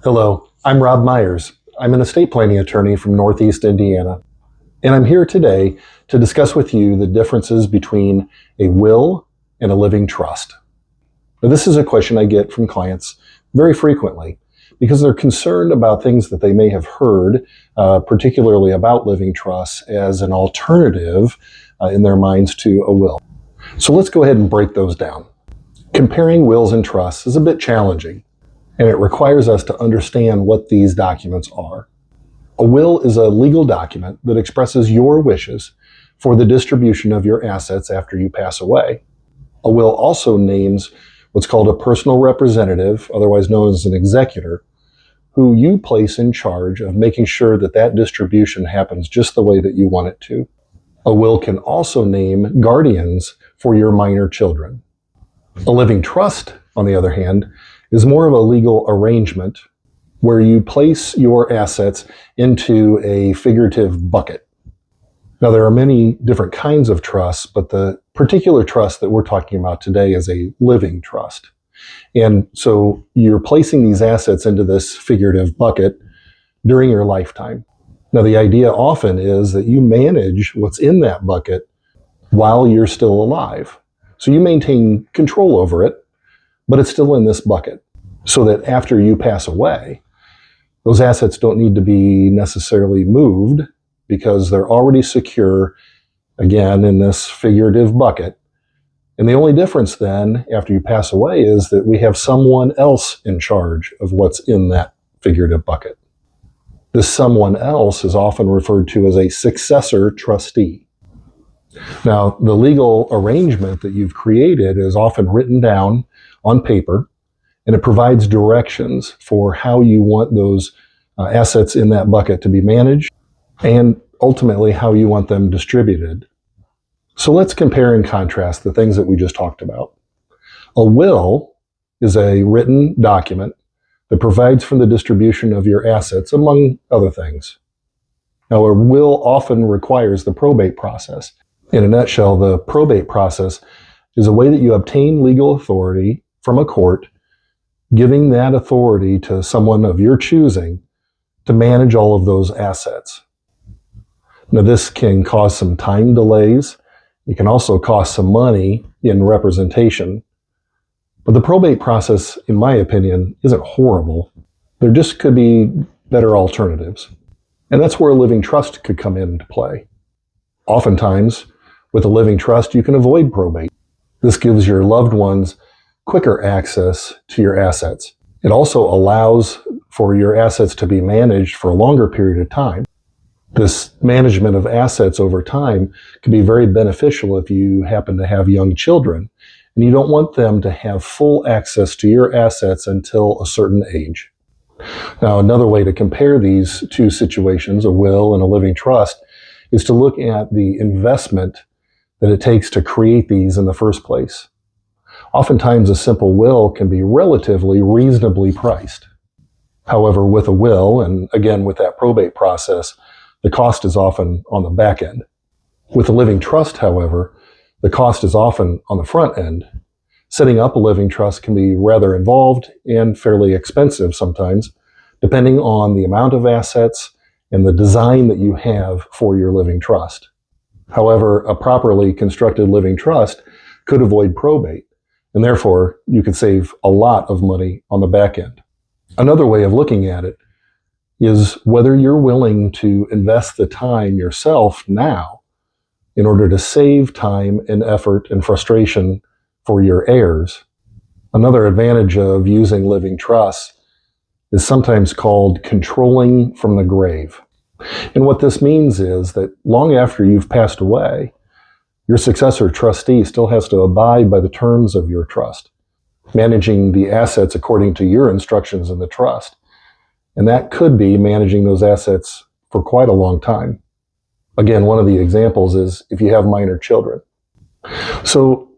Hello, I'm Rob Myers. I'm an estate planning attorney from Northeast Indiana, and I'm here today to discuss with you the differences between a will and a living trust. Now, this is a question I get from clients very frequently because they're concerned about things that they may have heard, particularly about living trusts, as an alternative in their minds to a will. So let's go ahead and break those down. Comparing wills and trusts is a bit challenging, and it requires us to understand what these documents are. A will is a legal document that expresses your wishes for the distribution of your assets after you pass away. A will also names what's called a personal representative, otherwise known as an executor, who you place in charge of making sure that that distribution happens just the way that you want it to. A will can also name guardians for your minor children. A living trust, on the other hand, is more of a legal arrangement where you place your assets into a figurative bucket. Now, there are many different kinds of trusts, but the particular trust that we're talking about today is a living trust. And so you're placing these assets into this figurative bucket during your lifetime. Now, the idea often is that you manage what's in that bucket while you're still alive. So you maintain control over it, but it's still in this bucket, so that after you pass away, those assets don't need to be necessarily moved because they're already secure, again, in this figurative bucket. And the only difference then, after you pass away, is that we have someone else in charge of what's in that figurative bucket. This someone else is often referred to as a successor trustee. Now, the legal arrangement that you've created is often written down on paper, and it provides directions for how you want those assets in that bucket to be managed and ultimately how you want them distributed. So let's compare and contrast the things that we just talked about. A will is a written document that provides for the distribution of your assets, among other things. Now, a will often requires the probate process. In a nutshell, the probate process is a way that you obtain legal authority from a court, giving that authority to someone of your choosing to manage all of those assets. Now, this can cause some time delays. It can also cost some money in representation. But the probate process, in my opinion, isn't horrible. There just could be better alternatives. And that's where a living trust could come into play. Oftentimes, with a living trust, you can avoid probate. This gives your loved ones quicker access to your assets. It also allows for your assets to be managed for a longer period of time. This management of assets over time can be very beneficial if you happen to have young children, and you don't want them to have full access to your assets until a certain age. Now, another way to compare these two situations, a will and a living trust, is to look at the investment that it takes to create these in the first place. Oftentimes, a simple will can be relatively reasonably priced. However, with a will, and again with that probate process, the cost is often on the back end. With a living trust, however, the cost is often on the front end. Setting up a living trust can be rather involved and fairly expensive sometimes, depending on the amount of assets and the design that you have for your living trust. However, a properly constructed living trust could avoid probate, and therefore you could save a lot of money on the back end. Another way of looking at it is whether you're willing to invest the time yourself now in order to save time and effort and frustration for your heirs. Another advantage of using living trusts is sometimes called controlling from the grave. And what this means is that long after you've passed away, your successor trustee still has to abide by the terms of your trust, managing the assets according to your instructions in the trust. And that could be managing those assets for quite a long time. Again, one of the examples is if you have minor children. So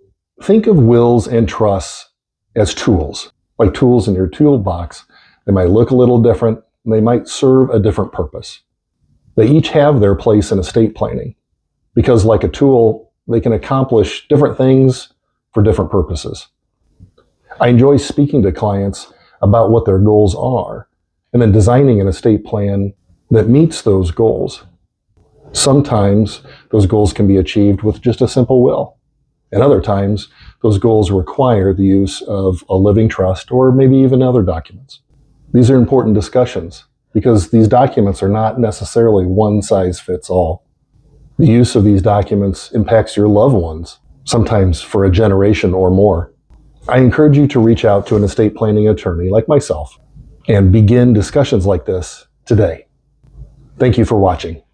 think of wills and trusts as tools, like tools in your toolbox. They might look a little different, and they might serve a different purpose. They each have their place in estate planning because, like a tool, they can accomplish different things for different purposes. I enjoy speaking to clients about what their goals are and then designing an estate plan that meets those goals. Sometimes those goals can be achieved with just a simple will. And other times, those goals require the use of a living trust or maybe even other documents. These are important discussions because these documents are not necessarily one size fits all. The use of these documents impacts your loved ones, sometimes for a generation or more. I encourage you to reach out to an estate planning attorney like myself and begin discussions like this today. Thank you for watching.